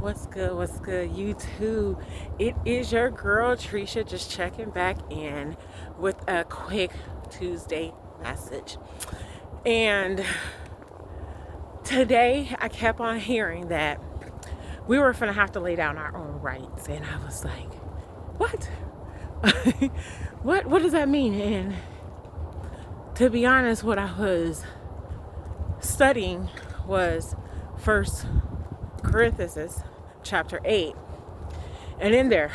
What's good, YouTube? It is your girl, Trisha, just checking back in with a quick Tuesday message. And today, I kept on hearing that we were going to have to lay down our own rights. And I was like, what? What does that mean? And to be honest, what I was studying was First Corinthians chapter 8. And in there,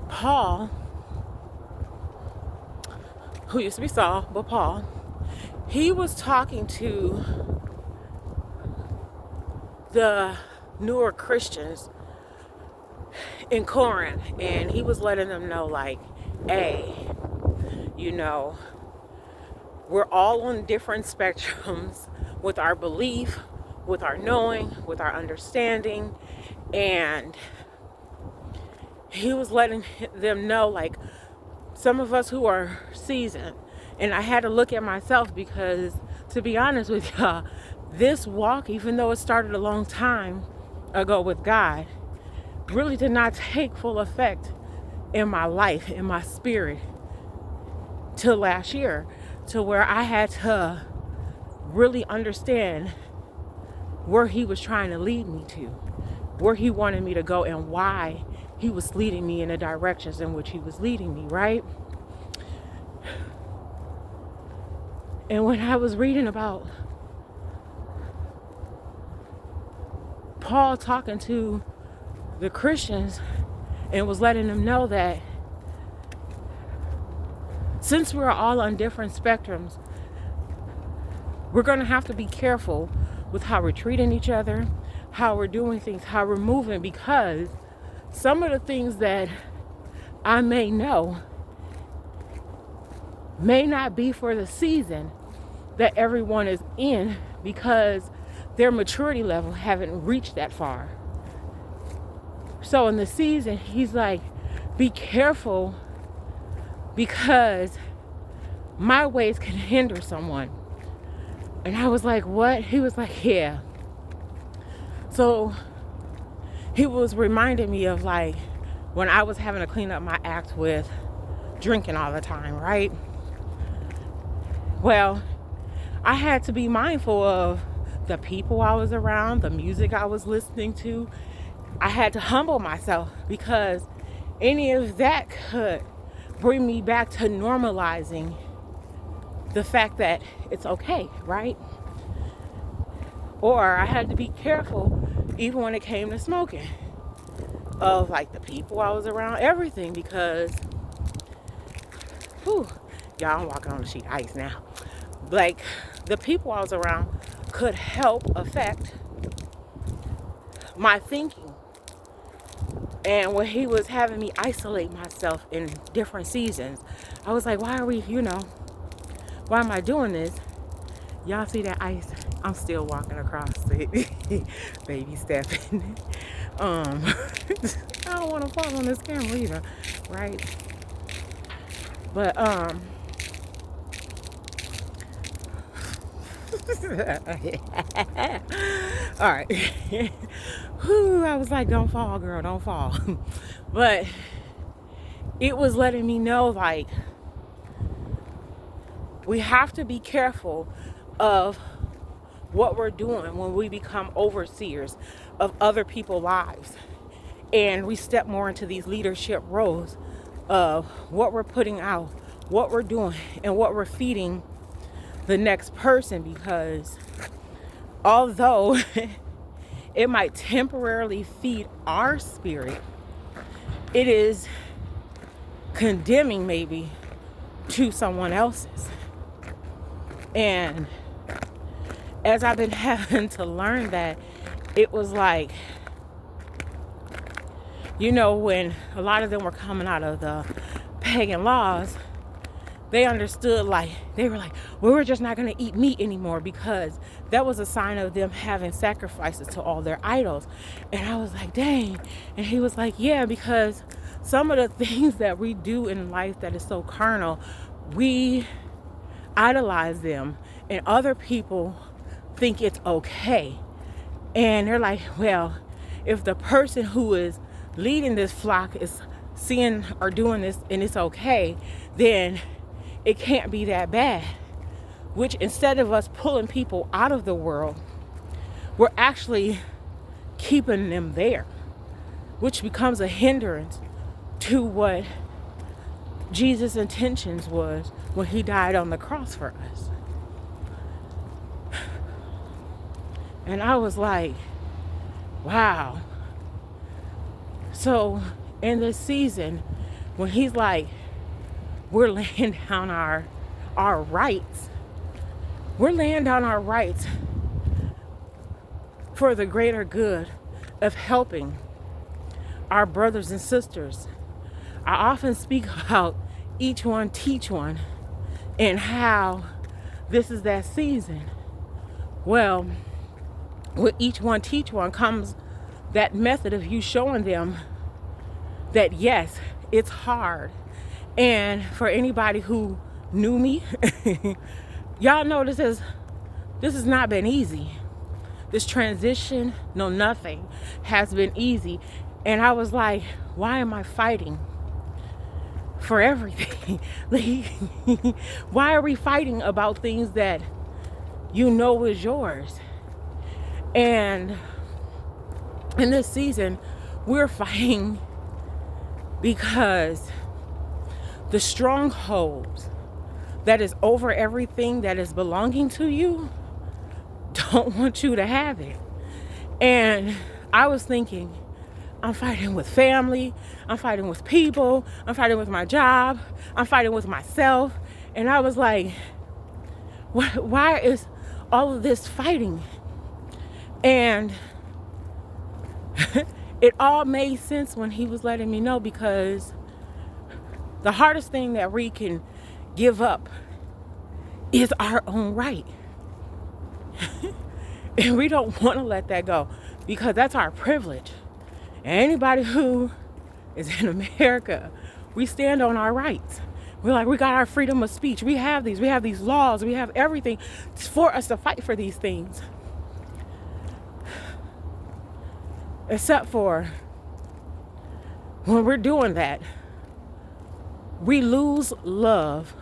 Paul, who used to be Saul, but Paul, he was talking to the newer Christians in Corinth, and he was letting them know, like, hey, we're all on different spectrums with our belief, with our knowing, with our understanding. And he was letting them know, like, some of us who are seasoned, and I had to look at myself because, to be honest with y'all, this walk, even though it started a long time ago with God, really did not take full effect in my life, in my spirit, till last year, to where I had to really understand where he was trying to lead me to, where he wanted me to go, and why he was leading me in the directions in which he was leading me, right? And when I was reading about Paul talking to the Christians and was letting them know that since we're all on different spectrums, we're going to have to be careful with how we're treating each other, how we're doing things, how we're moving, because some of the things that I may know may not be for the season that everyone is in, because their maturity level haven't reached that far. So in the season, he's like, be careful, because my ways can hinder someone. And I was like, what? He was like, yeah. So he was reminding me of, like, when I was having to clean up my act with drinking all the time, right? Well, I had to be mindful of the people I was around, the music I was listening to. I had to humble myself, because any of that could bring me back to normalizing the fact that it's okay, right? Or I had to be careful, even when it came to smoking, of, like, the people I was around, everything, because, y'all, I'm walking on the sheet of ice now. Like, the people I was around could help affect my thinking. And when he was having me isolate myself in different seasons, I was like, why am I doing this? Y'all see that ice? I'm still walking across it. Baby stepping. I don't want to fall on this camera either, right? But all right. Whew, I was like, don't fall, girl, don't fall. But it was letting me know, like, we have to be careful of what we're doing when we become overseers of other people's lives, and we step more into these leadership roles of what we're putting out, what we're doing, and what we're feeding the next person. Because although it might temporarily feed our spirit, it is condemning maybe to someone else's. And as I've been having to learn that, it was like, when a lot of them were coming out of the pagan laws, they understood, like, they were like, well, we're just not going to eat meat anymore, because that was a sign of them having sacrifices to all their idols. And I was like, dang. And he was like, yeah, because some of the things that we do in life that is so carnal, we idolize them, and other people think it's okay. And they're like, well, if the person who is leading this flock is seeing or doing this and it's okay, then it can't be that bad. Which, instead of us pulling people out of the world, we're actually keeping them there, which becomes a hindrance to what Jesus' intentions was when he died on the cross for us. And I was like, wow. So in this season, when he's like, we're laying down our rights, we're laying down our rights for the greater good of helping our brothers and sisters. I often speak about each one teach one and how this is that season. Well, with each one teach one comes that method of you showing them that yes, it's hard. And for anybody who knew me, y'all know this has not been easy. This transition, no, nothing has been easy. And I was like, why am I fighting for everything? Like, why are we fighting about things that you know is yours? And in this season, we're fighting because the strongholds that is over everything that is belonging to you don't want you to have it. And I was thinking, I'm fighting with family, I'm fighting with people, I'm fighting with my job, I'm fighting with myself. And I was like, why is all of this fighting? And it all made sense when he was letting me know, because the hardest thing that we can give up is our own right. And we don't want to let that go, because that's our privilege. And anybody who is in America, we stand on our rights. We're like, we got our freedom of speech. We have these laws, we have everything for us to fight for these things. Except for when we're doing that, we lose love,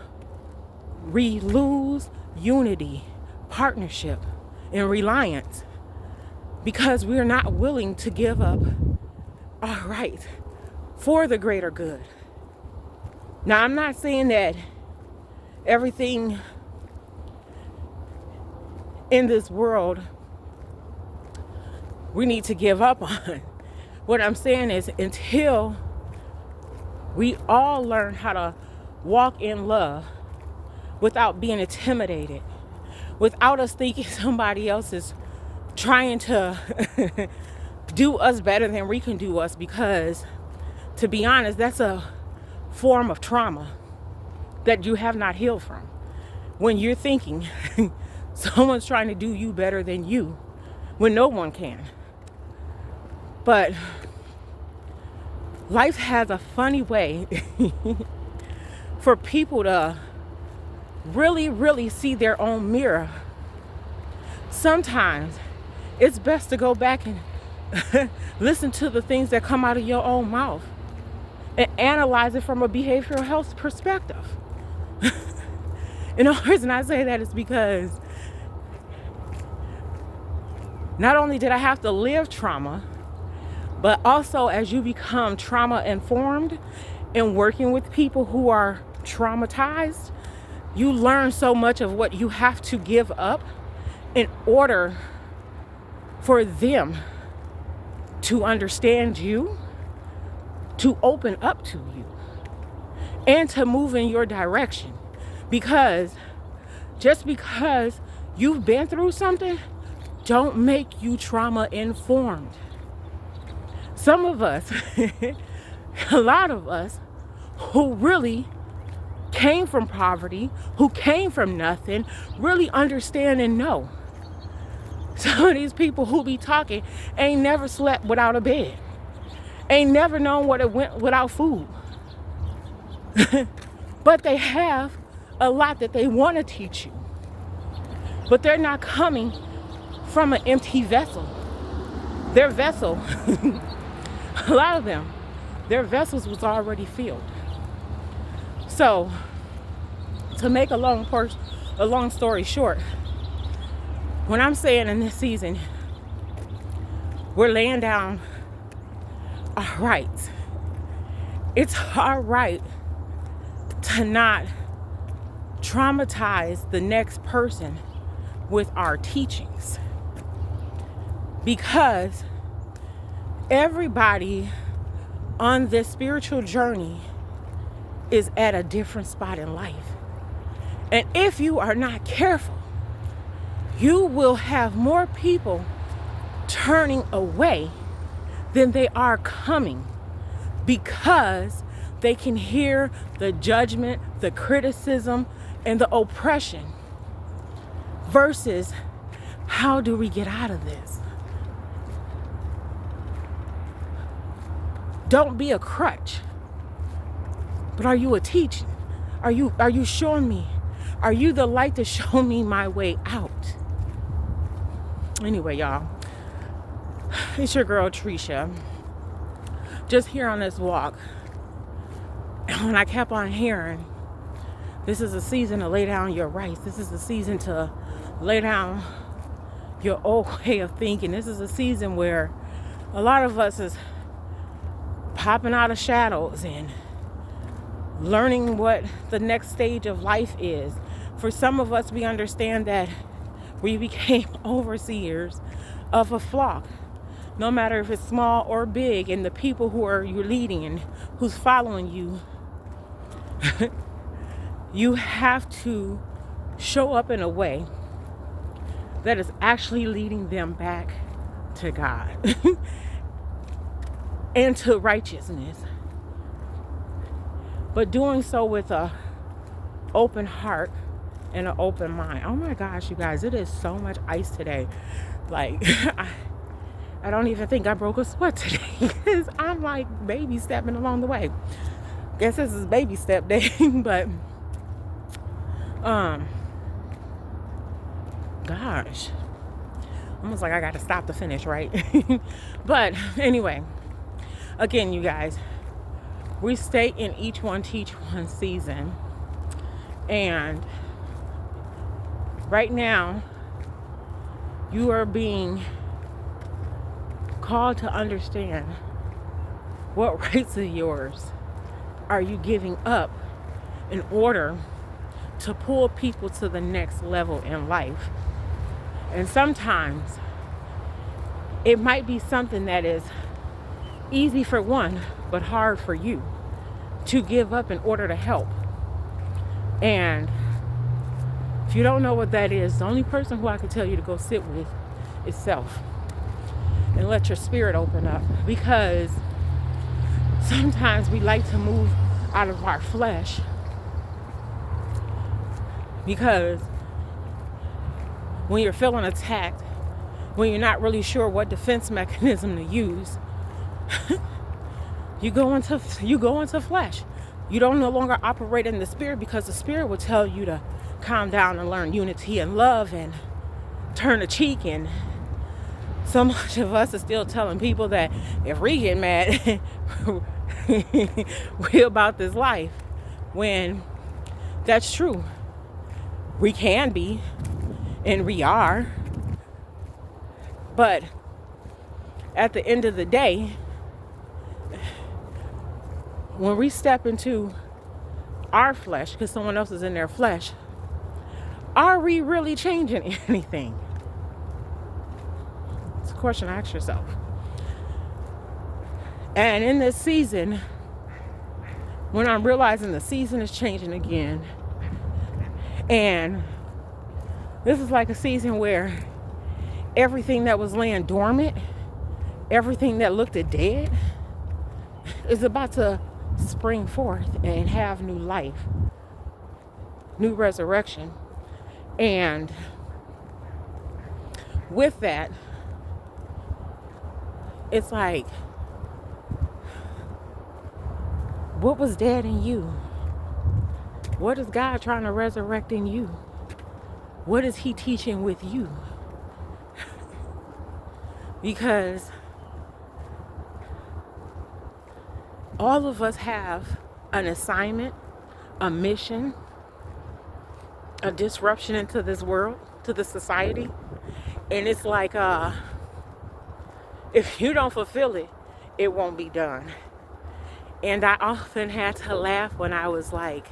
we lose unity, partnership, and reliance, because we're not willing to give up our rights for the greater good. Now, I'm not saying that everything in this world we need to give up on. What I'm saying is, until we all learn how to walk in love without being intimidated, without us thinking somebody else is trying to do us better than we can do us, because, to be honest, that's a form of trauma that you have not healed from. When you're thinking someone's trying to do you better than you, when no one can. But life has a funny way for people to really, really see their own mirror. Sometimes it's best to go back and listen to the things that come out of your own mouth and analyze it from a behavioral health perspective. And the only reason I say that is because not only did I have to live trauma, but also as you become trauma informed and working with people who are traumatized, you learn so much of what you have to give up in order for them to understand you, to open up to you, and to move in your direction. Because just because you've been through something, don't make you trauma informed. Some of us, a lot of us, who really came from poverty, who came from nothing, really understand and know. Some of these people who be talking ain't never slept without a bed, ain't never known what it went without food. But they have a lot that they want to teach you. But they're not coming from an empty vessel. their vessel, a lot of them, their vessels was already filled. So, to make a long story short, when I'm saying in this season, we're laying down our rights. It's our right to not traumatize the next person with our teachings, because everybody on this spiritual journey is at a different spot in life. And if you are not careful, you will have more people turning away than they are coming, because they can hear the judgment, the criticism, and the oppression, versus how do we get out of this? Don't be a crutch, but are you a teacher? Are you showing me? Are you the light to show me my way out? Anyway, y'all, it's your girl Trisha, just here on this walk. And when I kept on hearing, this is a season to lay down your rights. This is a season to lay down your old way of thinking. This is a season where a lot of us is popping out of shadows and learning what the next stage of life is. For some of us, we understand that we became overseers of a flock, no matter if it's small or big, and the people who are you leading and who's following you, you have to show up in a way that is actually leading them back to God and to righteousness, but doing so with a open heart and an open mind. Oh my gosh, you guys, it is so much ice today. Like, I don't even think I broke a sweat today, because I'm like baby stepping along the way. Guess this is baby step day, but gosh, almost like I got to stop to finish, right? But anyway, again, you guys, we stay in each one teach one season, and right now you are being called to understand what rights of yours are you giving up in order to pull people to the next level in life. And sometimes it might be something that is easy for one, but hard for you to give up in order to help. And if you don't know what that is, the only person who I can tell you to go sit with is self, and let your spirit open up, because sometimes we like to move out of our flesh, because when you're feeling attacked, when you're not really sure what defense mechanism to use, you go into flesh. You don't no longer operate in the spirit, because the spirit will tell you to calm down and learn unity and love and turn a cheek. And so much of us are still telling people that if we get mad, we're about this life, when that's true. We can be, and we are, but at the end of the day, when we step into our flesh, because someone else is in their flesh, are we really changing anything? It's a question to ask yourself. And in this season, when I'm realizing the season is changing again, and this is like a season where everything that was laying dormant, everything that looked dead, is about to spring forth and have new life, new resurrection. And with that, it's like, what was dead in you? What is God trying to resurrect in you? What is he teaching with you? Because all of us have an assignment, a mission, a disruption into this world, to the society. And it's like, if you don't fulfill it, it won't be done. And I often had to laugh when I was like,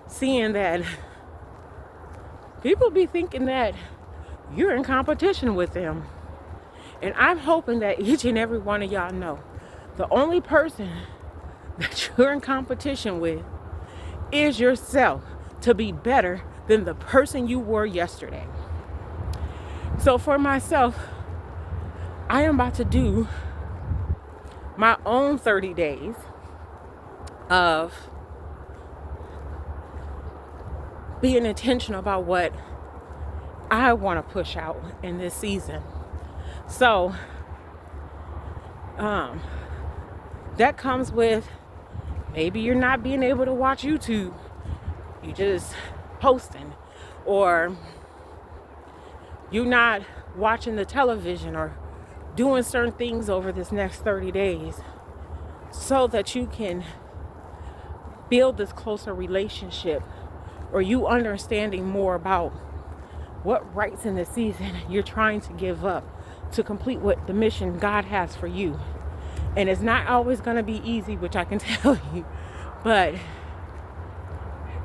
seeing that people be thinking that you're in competition with them. And I'm hoping that each and every one of y'all know the only person that you're in competition with is yourself, to be better than the person you were yesterday. So for myself, I am about to do my own 30 days of being intentional about what I want to push out in this season. So that comes with, maybe you're not being able to watch YouTube, you just posting, or you're not watching the television or doing certain things over this next 30 days so that you can build this closer relationship, or you understanding more about what rights in the season you're trying to give up to complete what the mission God has for you. And it's not always going to be easy, which I can tell you, but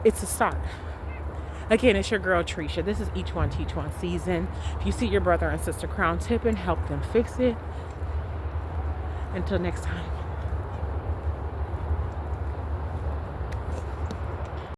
it's a start. Again, it's your girl Trisha. This is Each One Teach One season. If you see your brother and sister crown tipping, help them fix it. Until next time.